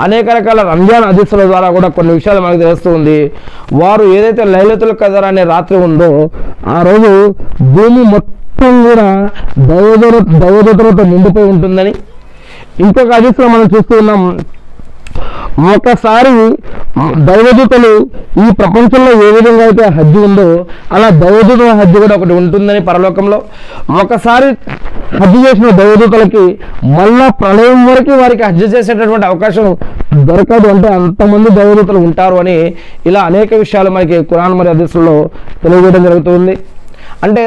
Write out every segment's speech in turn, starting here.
అనేక రకాల రంజాన్ హదీసుల ద్వారా కూడా కొన్ని విషయాలు మనకు తెలుస్తూ ఉంది. వారు ఏదైతే లైలతుల్ ఖదర్ అనే రాత్రి ఉందో ఆ రోజు భూమి మొత్తం కూడా దైవదూతలతో నిండిపోయి ఉంటుందని ఇంకొక హదీసులో మనం చూస్తూ ఉన్నాం. ఒకసారి దైవదూతలు ఈ ప్రపంచంలో ఏ విధంగా అయితే హజ్జు ఉందో అలా దైవదూతల హజ్జు కూడా ఒకటి ఉంటుందని పరలోకంలో. ఒకసారి హజ్జు చేసిన దైవదూతలకి మళ్ళా ప్రళయం వరకు వారికి హజ్జు చేసేటటువంటి అవకాశం దొరకదు, అంటే అంతమంది దైవదూతలు ఉంటారు అని ఇలా అనేక విషయాలు మనకి ఖురాన్ మరియు హదీసుల్లో తెలియజేయడం జరుగుతుంది. అంటే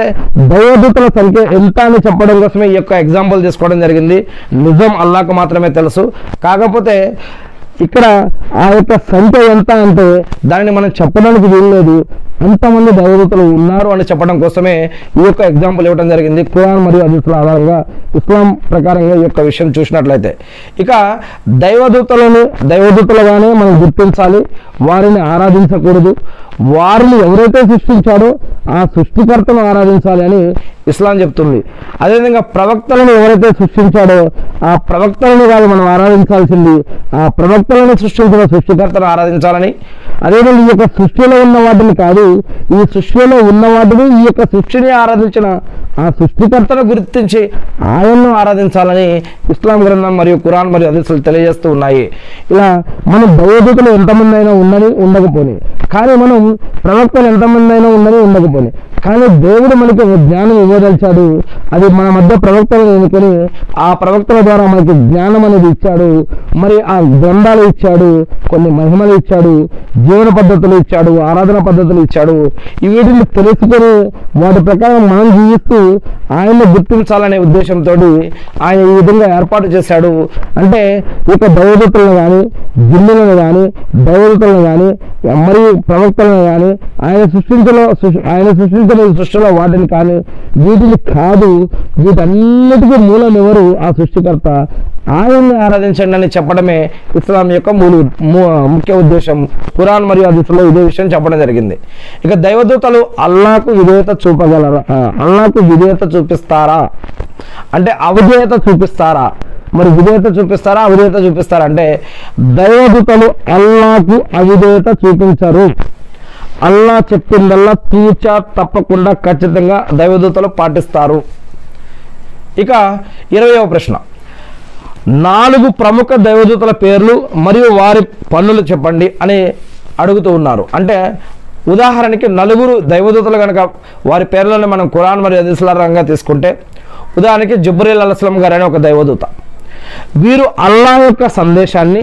దైవదూతల సంఖ్య ఎంత అని చెప్పడం కోసమే ఈ యొక్క ఎగ్జాంపుల్ తీసుకోవడం జరిగింది. నిజం అల్లాహకు మాత్రమే తెలుసు. కాకపోతే ఇక్కడ ఆ యొక్క సంఖ్య ఎంత అంటే దానిని మనం చెప్పడానికి వీల్లేదు, అంతమంది దైవదూతలు ఉన్నారు అని చెప్పడం కోసమే ఈ యొక్క ఎగ్జాంపుల్ ఇవ్వడం జరిగింది. ఖురాన్ మరియు హదీసుల ఆధారంగా ఇస్లాం ప్రకారంగా ఈ యొక్క విషయం చూసినట్లయితే ఇక దైవదూతలుగానే మనం గుర్తించాలి, వారిని ఆరాధించకూడదు. వారిని ఎవరైతే సృష్టించాడో ఆ సృష్టికర్తను ఆరాధించాలి అని ఇస్లాం చెప్తుంది. అదేవిధంగా ప్రవక్తలను ఎవరైతే సృష్టించాడో ఆ ప్రవక్తలను కాదు మనం ఆరాధించాల్సింది, ఆ ప్రవక్తలను సృష్టించిన సృష్టికర్తను ఆరాధించాలని. అదేవిధంగా ఈ యొక్క సృష్టిలో ఉన్న వాటిని కాదు, ఈ సృష్టిలో ఉన్న వాటిని ఈ యొక్క సృష్టిని ఆరాధించిన ఆ సృష్టికర్తను గుర్తించి ఆయన్ను ఆరాధించాలని ఇస్లాం గ్రంథం మరియు ఖురాన్ మరియు హదీసులు తెలియజేస్తూ ఉన్నాయి. ఇలా మనం దైవదూతలు ఎంతమంది అయినా ఉన్నది ఉండకపోని, కానీ మనం ప్రవక్తలు ఎంతమంది అయినా ఉన్నది ఉండకపోని, కానీ దేవుడు మనకి జ్ఞానం ఇవ్వదలిచాడు. అది మన మధ్య ప్రవక్తలను ఎన్నుకొని ఆ ప్రవక్తల ద్వారా మనకి జ్ఞానం అనేది ఇచ్చాడు. మరి ఆ గ్రంథాలు ఇచ్చాడు, కొన్ని మహిమలు ఇచ్చాడు, జీవన పద్ధతులు ఇచ్చాడు, ఆరాధన పద్ధతులు ఇచ్చాడు. వీటిని తెలుసుకొని వాటి ప్రకారం మనం జీవిస్తూ ఆయన్ని గుర్తించాలనే ఉద్దేశంతో ఆయన ఈ విధంగా ఏర్పాటు చేశాడు. అంటే ఇక దైవదూతలను కానీ జిన్నులను కానీ దైవదూతలను కానీ మరియు ప్రవక్తలను కానీ ఆయన సృష్టించిన సృష్టిలో వాటిని కానీ వీటిని కాదు, వీటన్నిటికీ మూలం ఎవరు? ఆ సృష్టికర్త. ఆయన్ని ఆరాధించండి అని చెప్పడమే ఇస్లాం యొక్క ముఖ్య ఉద్దేశం. ఖురాన్ మరియు హదీసులో ఇదే విషయం చెప్పడం జరిగింది. ఇక దైవదూతలు అల్లాహకు విధేయత చూపగలరా, అల్లాహకు విధేయత చూపిస్తారా అంటే అవిధేయత చూపిస్తారా? మరి విధేయత చూపిస్తారా అవిధేయత చూపిస్తారా అంటే దైవదూతలు అల్లాహకు అవిధేయత చూపించరు. అల్లా చెప్పిందల్లా తూచా తప్పకుండా ఖచ్చితంగా దైవదూతలు పాటిస్తారు. ఇక 20వ ప్రశ్న, 4 ప్రముఖ దైవదూతల పేర్లు మరియు వారి పనులు చెప్పండి అని అడుగుతూ ఉన్నారు. అంటే ఉదాహరణకి 4 దైవదూతలు కనుక వారి పేర్లను మనం ఖురాన్ మరియు హదీసుల రంగా తీసుకుంటే, ఉదాహరణకి జిబ్రీల్ అలైహిస్సలాం గారు అనే ఒక దైవదూత. వీరు అల్లాహ్ యొక్క సందేశాన్ని